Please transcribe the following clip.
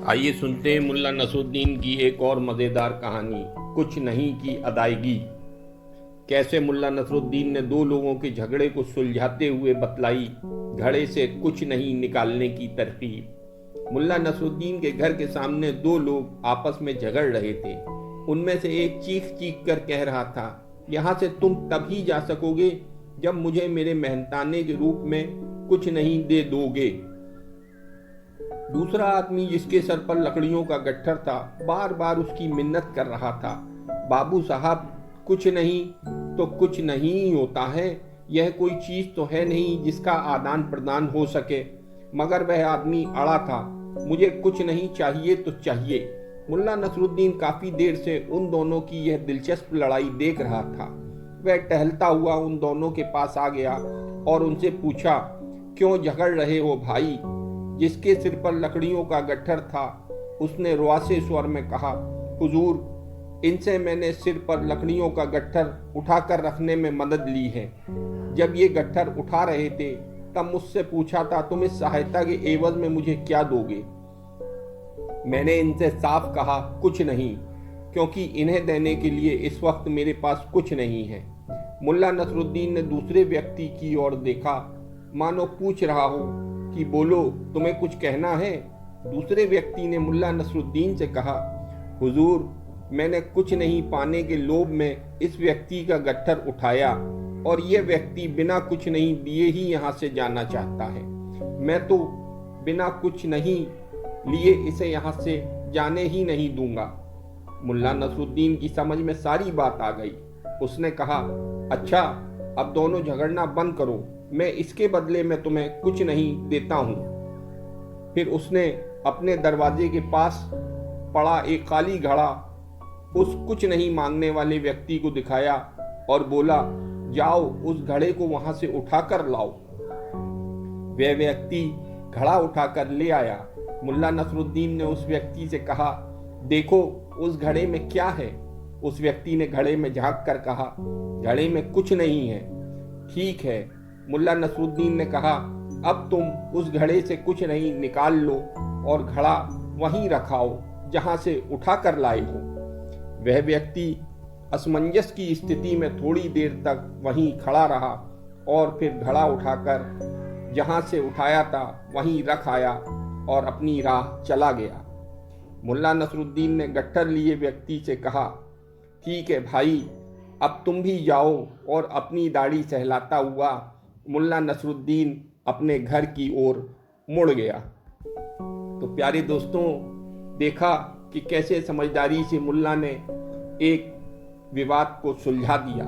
आइए सुनते हैं मुल्ला नसरुद्दीन की एक और मज़ेदार कहानी, कुछ नहीं की अदायगी। कैसे मुल्ला नसरुद्दीन ने दो लोगों के झगड़े को सुलझाते हुए बतलाई घड़े से कुछ नहीं निकालने की तरकीब। मुल्ला नसरुद्दीन के घर के सामने दो लोग आपस में झगड़ रहे थे। उनमें से एक चीख चीख कर कह रहा था, यहाँ से तुम तभी जा सकोगे जब मुझे मेरे मेहनताने के रूप में कुछ नहीं दे दोगे। दूसरा आदमी जिसके सर पर लकड़ियों का गट्ठर था बार बार उसकी मिन्नत कर रहा था, बाबू साहब कुछ नहीं तो कुछ नहीं होता है, यह कोई चीज तो है नहीं जिसका आदान प्रदान हो सके। मगर वह आदमी अड़ा था, मुझे कुछ नहीं चाहिए तो चाहिए। मुल्ला नसरुद्दीन काफी देर से उन दोनों की यह दिलचस्प लड़ाई देख रहा था। वह टहलता हुआ उन दोनों के पास आ गया और उनसे पूछा, क्यों झगड़ रहे हो भाई? जिसके सिर पर लकड़ियों का गट्ठर था उसने रुआसे स्वर में कहा, हुजूर, इनसे मैंने सिर पर लकड़ियों का गट्ठर उठाकर रखने में मदद ली है। जब ये गट्ठर उठा रहे थे तब मुझसे पूछा था, तुम इस सहायता के एवज में मुझे क्या दोगे? मैंने इनसे साफ कहा, कुछ नहीं, क्योंकि इन्हें देने के लिए इस वक्त मेरे पास कुछ नहीं है। मुल्ला नसरुद्दीन ने दूसरे व्यक्ति की ओर देखा, मानो पूछ रहा हो कि बोलो, तुम्हें कुछ कहना है? दूसरे व्यक्ति ने मुल्ला नसरुद्दीन से कहा, हुजूर, मैंने कुछ नहीं पाने के लोभ में इस व्यक्ति का गट्ठर उठाया और यह व्यक्ति बिना कुछ नहीं दिए ही यहाँ से जाना चाहता है। मैं तो बिना कुछ नहीं लिए इसे यहाँ से जाने ही नहीं दूंगा। मुल्ला नसरुद्दीन की समझ में सारी बात आ गई। उसने कहा, अच्छा, अब दोनों झगड़ना बंद करो, मैं इसके बदले में तुम्हें कुछ नहीं देता हूं। फिर उसने अपने दरवाजे के पास पड़ा एक खाली घड़ा उस कुछ नहीं मांगने वाले व्यक्ति को दिखाया और बोला, जाओ उस घड़े को वहां से उठाकर लाओ। वह व्यक्ति घड़ा उठाकर ले आया। मुल्ला नसरुद्दीन ने उस व्यक्ति से कहा, देखो उस घड़े में क्या है? उस व्यक्ति ने घड़े में झांक कर कहा, घड़े में कुछ नहीं है। ठीक है, मुल्ला नसरुद्दीन ने कहा, अब तुम उस घड़े से कुछ नहीं निकाल लो और घड़ा वहीं रखाओ जहां से उठा कर लाए हो। वह व्यक्ति असमंजस की स्थिति में थोड़ी देर तक वहीं खड़ा रहा और फिर घड़ा उठाकर जहां से उठाया था वहीं रख आया और अपनी राह चला गया। मुल्ला नसरुद्दीन ने गट्ठर लिए व्यक्ति से कहा, ठीक है भाई, अब तुम भी जाओ। और अपनी दाढ़ी सहलाता हुआ मुल्ला नसरुद्दीन अपने घर की ओर मुड़ गया। तो प्यारे दोस्तों, देखा कि कैसे समझदारी से मुल्ला ने एक विवाद को सुलझा दिया।